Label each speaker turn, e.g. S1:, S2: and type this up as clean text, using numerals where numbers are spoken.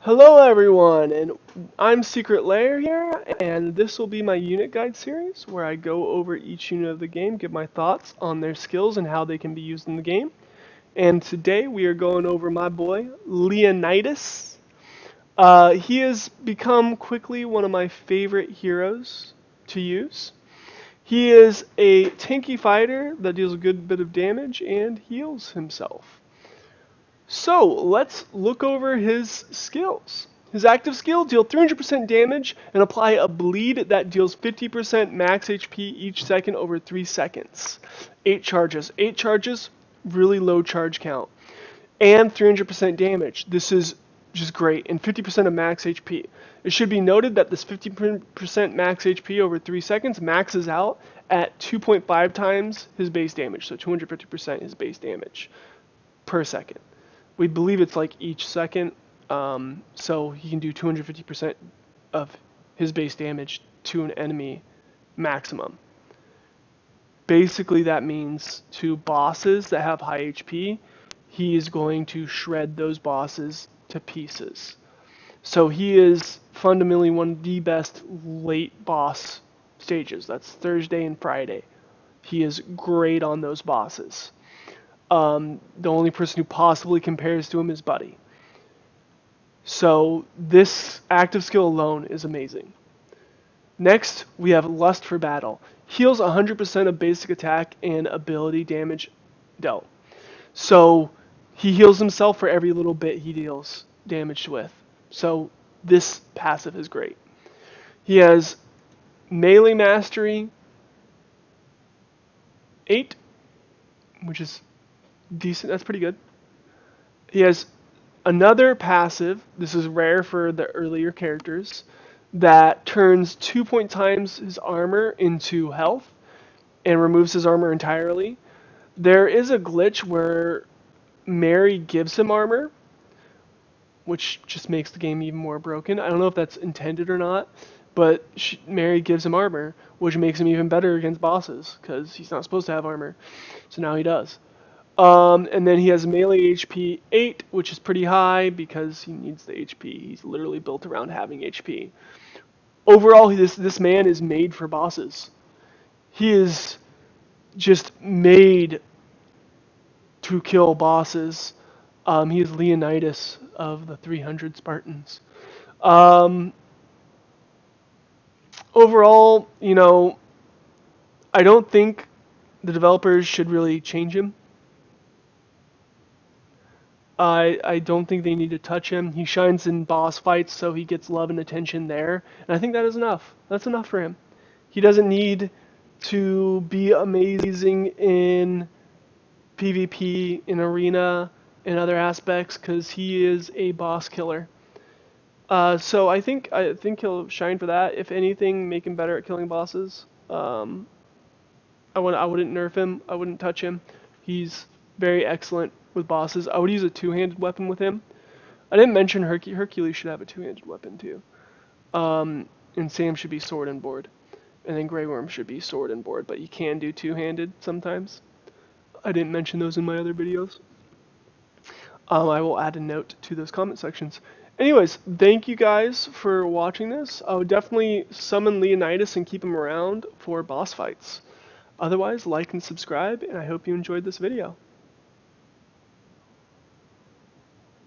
S1: Hello everyone, and I'm Secret Lair here, and this will be my unit guide series where I go over each unit of the game, give my thoughts on their skills and how they can be used in the game. And today we are going over my boy, Leonidas. He has become quickly one of my favorite heroes to use. He is a tanky fighter that deals a good bit of damage and heals himself. So let's look over his skills. His active skill, deal 300% damage and apply a bleed that deals 50% max HP each second over 3 seconds. 8 charges. 8 charges, really low charge count. And 300% damage. This is just great. And 50% of max HP. It should be noted that this 50% max HP over 3 seconds maxes out at 2.5 times his base damage. So 250% his base damage per second. We believe it's like each second, so he can do 250% of his base damage to an enemy maximum. Basically, that means to bosses that have high HP, he is going to shred those bosses to pieces. So he is fundamentally one of the best late boss stages. That's Thursday and Friday. He is great on those bosses. The only person who possibly compares to him is Buddy. So this active skill alone is amazing. Next, we have Lust for Battle. Heals 100% of basic attack and ability damage dealt. So he heals himself for every little bit he deals damage with. So this passive is great. He has Melee Mastery 8, which is decent. That's pretty good. He has another passive, this is rare for the earlier characters, that turns 2 point times his armor into health and removes his armor entirely. There is a glitch where Mary gives him armor, which just makes the game even more broken. I don't know if that's intended or not, but Mary gives him armor, which makes him even better against bosses, because he's not supposed to have armor. So now he does. And then he has melee HP 8, which is pretty high because he needs the HP. He's literally built around having HP. Overall, this man is made for bosses. He is just made to kill bosses. He is Leonidas of the 300 Spartans. Um, Overall, I don't think the developers should really change him. I don't think they need to touch him. He shines in boss fights, so he gets love and attention there. And I think that is enough. That's enough for him. He doesn't need to be amazing in PvP, in arena, in other aspects, because he is a boss killer. So I think he'll shine for that. If anything, make him better at killing bosses. I wouldn't nerf him. I wouldn't touch him. He's very excellent with bosses. I would use a two-handed weapon with him. I didn't mention Hercules should have a two-handed weapon too. And Sam should be sword and board. And then Grey Worm should be sword and board, but you can do two-handed sometimes. I didn't mention those in my other videos. I will add a note to those comment sections. Anyways, thank you guys for watching this. I would definitely summon Leonidas and keep him around for boss fights. Otherwise, like and subscribe, and I hope you enjoyed this video.